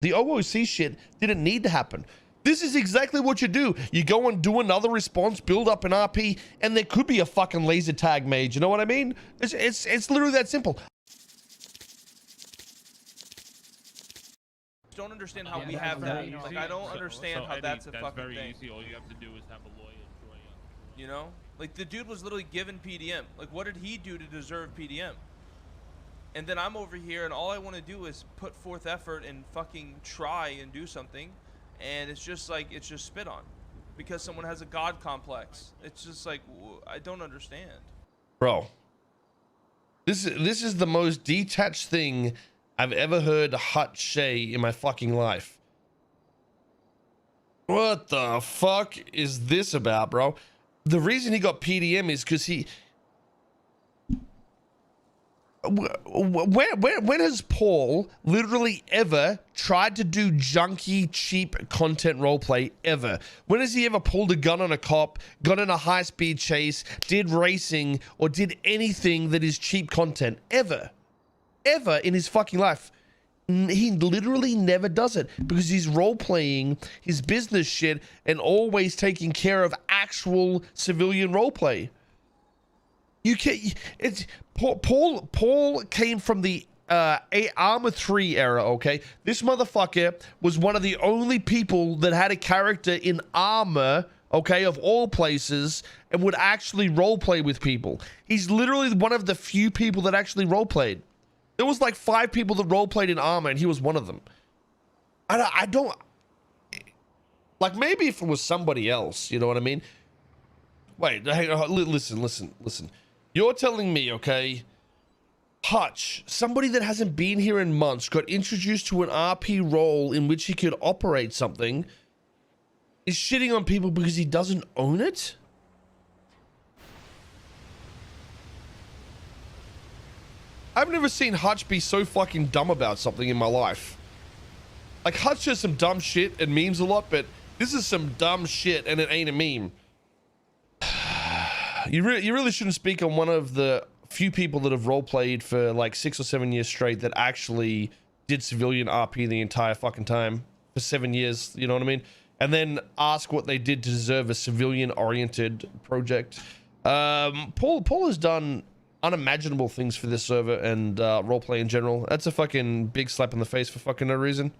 The OOC shit didn't need to happen. This is exactly what you do. You go and do another response, build up an RP, and there could be a fucking laser tag mage. You know what I mean? It's literally that simple. Don't understand how we have that. Like, I don't understand how that's a fucking very thing. easy. All you have to do is have a lawyer join you. You know, like the dude was literally given PDM. Like, what did he do to deserve PDM? And then I'm over here, and all I want to do is put forth effort and fucking try and do something, and it's just like it's just spit on, because someone has a god complex. It's just like I don't understand, bro. This is the most detached thing I've ever heard Hutch say in my fucking life. What the fuck is this about, bro? The reason he got PDM is because he... When has Paul literally ever tried to do junky, cheap content roleplay ever? When has he ever pulled a gun on a cop, got in a high-speed chase, did racing, or did anything that is cheap content? Ever in his fucking life? He literally never does it because he's role-playing his business shit and always taking care of actual civilian roleplay. You can't. It's Paul came from the Armor 3 era. Okay, this motherfucker was one of the only people that had a character in Armor. Okay, of all places, and would actually roleplay with people. He's literally one of the few people that actually roleplayed. There was like 5 people that roleplayed in Armor, and he was one of them. I don't like, maybe if it was somebody else, you know what I mean? Wait, hang on, listen. You're telling me, okay, Hutch, somebody that hasn't been here in months, got introduced to an RP role in which he could operate something, is shitting on people because he doesn't own it? I've never seen Hutch be so fucking dumb about something in my life. Like, Hutch does some dumb shit and memes a lot, but this is some dumb shit and it ain't a meme. You really shouldn't speak on one of the few people that have roleplayed for like 6 or 7 years straight that actually did civilian RP the entire fucking time for 7 years, you know what I mean? And then ask what they did to deserve a civilian-oriented project. Paul has done unimaginable things for this server and roleplay in general. That's a fucking big slap in the face for fucking no reason.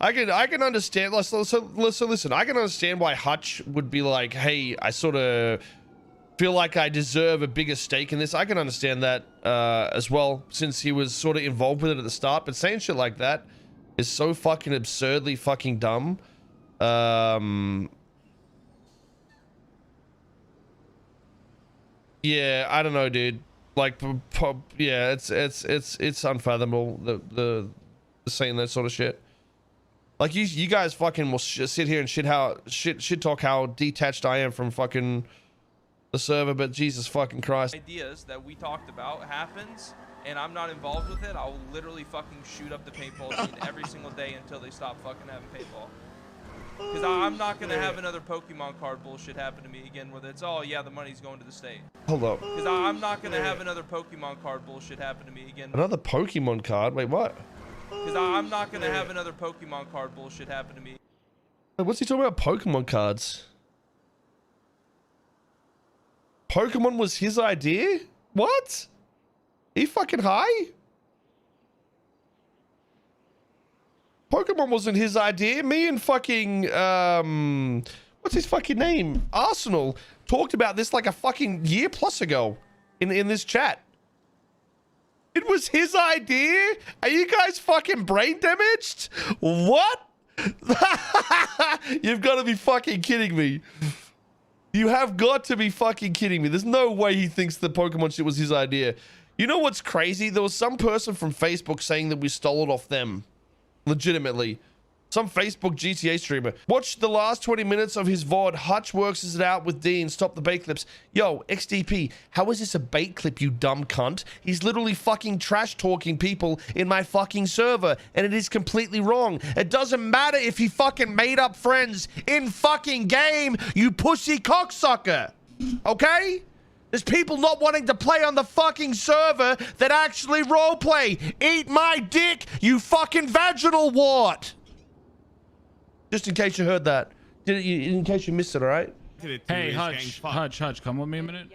I can understand. So listen, I can understand why Hutch would be like, hey, I sort of feel like I deserve a bigger stake in this. I can understand that as well, since he was sort of involved with it at the start. But saying shit like that is so fucking absurdly fucking dumb. Yeah, I don't know, dude. Like, yeah, it's unfathomable the saying that sort of shit. Like, you guys fucking will sit here and shit talk how detached I am from fucking the server, but Jesus fucking Christ. Ideas that we talked about happens, and I'm not involved with it. I'll literally fucking shoot up the paintball scene every single day until they stop fucking having paintball. Because I'm not gonna have another Pokemon card bullshit happen to me again, where it's, oh yeah, the money's going to the state. Hold up. Because I'm not gonna have another Pokemon card bullshit happen to me again. Another Pokemon card? Wait, what? Because I'm not gonna have another Pokemon card bullshit happen to me. What's he talking about? Pokemon cards? Pokemon was his idea? What? He fucking high? Pokemon wasn't his idea. Me and fucking what's his fucking name? Arsenal talked about this like a fucking year plus ago in this chat. It was his idea? Are you guys fucking brain damaged? What? You've got to be fucking kidding me. You have got to be fucking kidding me. There's no way he thinks the Pokemon shit was his idea. You know what's crazy? There was some person from Facebook saying that we stole it off them. Legitimately. Some Facebook GTA streamer. Watch the last 20 minutes of his VOD. Hutch works it out with Dean. Stop the bait clips. Yo, XDP, how is this a bait clip, you dumb cunt? He's literally fucking trash talking people in my fucking server, and it is completely wrong. It doesn't matter if he fucking made up friends in fucking game, you pussy cocksucker. Okay? There's people not wanting to play on the fucking server that actually roleplay. Eat my dick, you fucking vaginal wart. Just in case you heard that. In case you missed it, all right? Hey, Hutch, come with me a minute.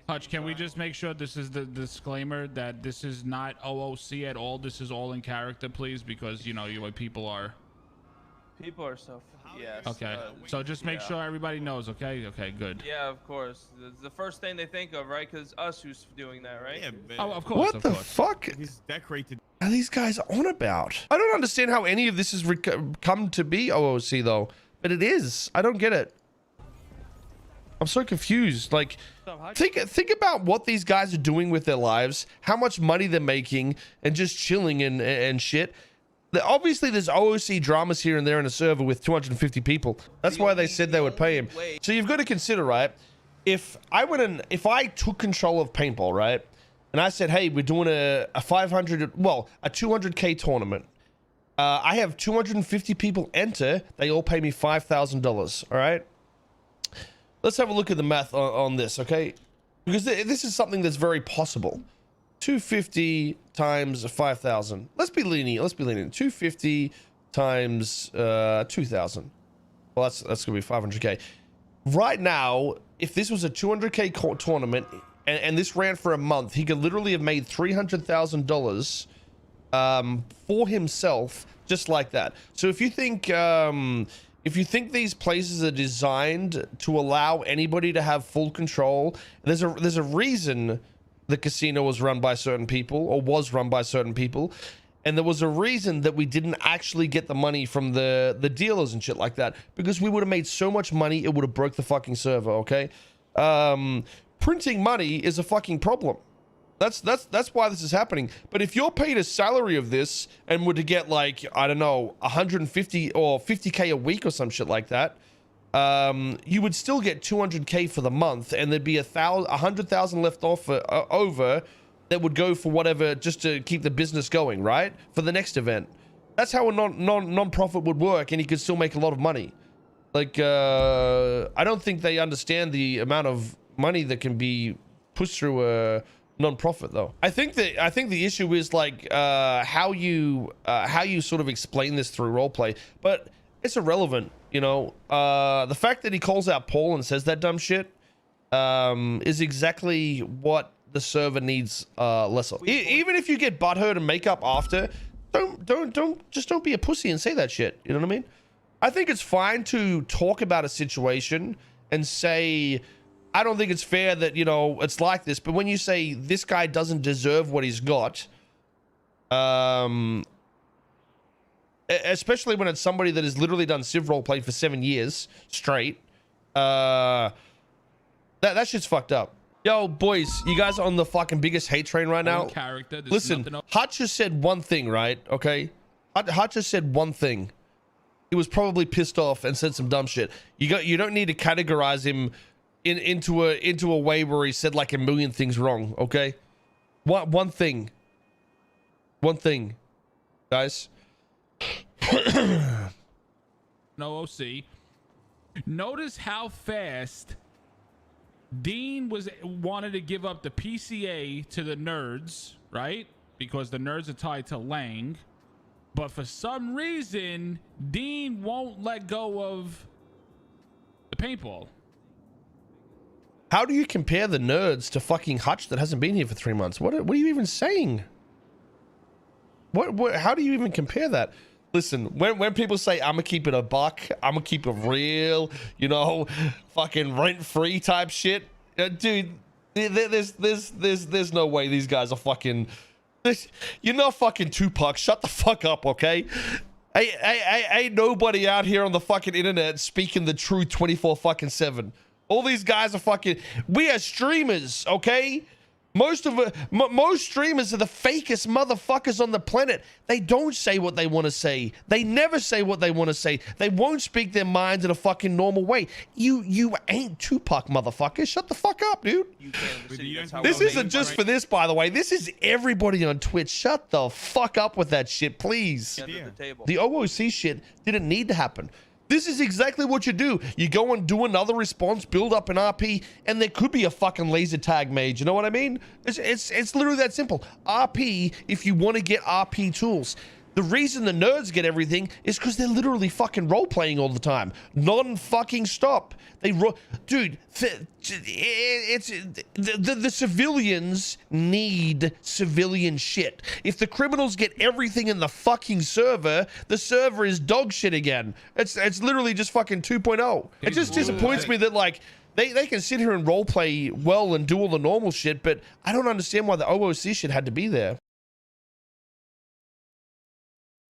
Hutch, can we just make sure this is the disclaimer that this is not OOC at all? This is all in character, please, because you know people are. People are so. Yes. Okay. So just make sure everybody knows. Okay. Okay. Good. Yeah, of course. It's the first thing they think of, right? Because us who's doing that, right? Yeah, Oh, of course. What the fuck he's decorated. are these guys on about? I don't understand how any of this has come to be OOC though, but it is. I don't get it. I'm so confused. Like, think about what these guys are doing with their lives, how much money they're making, and just chilling and shit. Obviously, there's OOC dramas here and there in a server with 250 people. That's why they said they would pay him. So you've got to consider, right? If I took control of paintball, right, and I said, hey, we're doing a 200K tournament. I have 250 people enter. They all pay me $5,000. All right. Let's have a look at the math on this, okay? Because this is something that's very possible. 250 times 5,000. Let's be lenient. 250 times 2,000. Well, that's gonna be 500K. Right now, if this was a 200K tournament and this ran for a month, he could literally have made $300,000 for himself, just like that. So if you think these places are designed to allow anybody to have full control, there's a reason the casino was run by certain people, or was run by certain people, and there was a reason that we didn't actually get the money from the dealers and shit like that, because we would have made so much money it would have broke the fucking server. Okay, printing money is a fucking problem. That's why this is happening. But if you're paid a salary of this and were to get like, I don't know, 150 or 50K a week or some shit like that, you would still get 200K for the month, and there'd be 100,000 left off over that would go for whatever, just to keep the business going, right? For the next event. That's how a non-profit would work, and you could still make a lot of money. Like, I don't think they understand the amount of money that can be pushed through a non-profit though. I think the issue is like how you sort of explain this through roleplay, but it's irrelevant, you know. The fact that he calls out Paul and says that dumb shit is exactly what the server needs less of. Even if you get butthurt and make up after, don't be a pussy and say that shit. You know what I mean? I think it's fine to talk about a situation and say, I don't think it's fair that, you know, it's like this. But when you say this guy doesn't deserve what he's got, especially when it's somebody that has literally done civ roleplay for 7 years straight, that shit's fucked up. Yo, boys, you guys are on the fucking biggest hate train right now. Listen, Hutch just said one thing, right? Okay, Hutch just said one thing. He was probably pissed off and said some dumb shit. You don't need to categorize him into a way where he said like a million things wrong. Okay, one thing, guys. No OC. Notice how fast Dean wanted to give up the PCA to the nerds, right? Because the nerds are tied to Lang. But for some reason, Dean won't let go of the paintball. How do you compare the nerds to fucking Hutch that hasn't been here for 3 months? What are you even saying? What how do you even compare that? Listen, when people say I'm gonna keep it a buck, I'm gonna keep it real, you know, fucking rent-free type shit, dude, there's no way these guys are fucking. You're not fucking Tupac. Shut the fuck up, okay? Ain't nobody out here on the fucking internet speaking the truth 24/7. All these guys are fucking. We are streamers, okay? Most streamers are the fakest motherfuckers on the planet. They don't say what they want to say. They never say what they want to say. They won't speak their minds in a fucking normal way. You ain't Tupac, motherfucker. Shut the fuck up, dude. This isn't just for this, by the way. This is everybody on Twitch. Shut the fuck up with that shit, please. The OOC shit didn't need to happen. This is exactly what you do. You go and do another response, build up an RP, and there could be a fucking laser tag mage. You know what I mean? It's literally that simple. RP if you want to get RP tools. The reason the nerds get everything is because they're literally fucking role-playing all the time. Non-fucking stop. Dude, the civilians need civilian shit. If the criminals get everything in the fucking server, the server is dog shit again. It's literally just fucking 2.0. It just disappoints me that, like, they can sit here and role play well and do all the normal shit, but I don't understand why the OOC shit had to be there.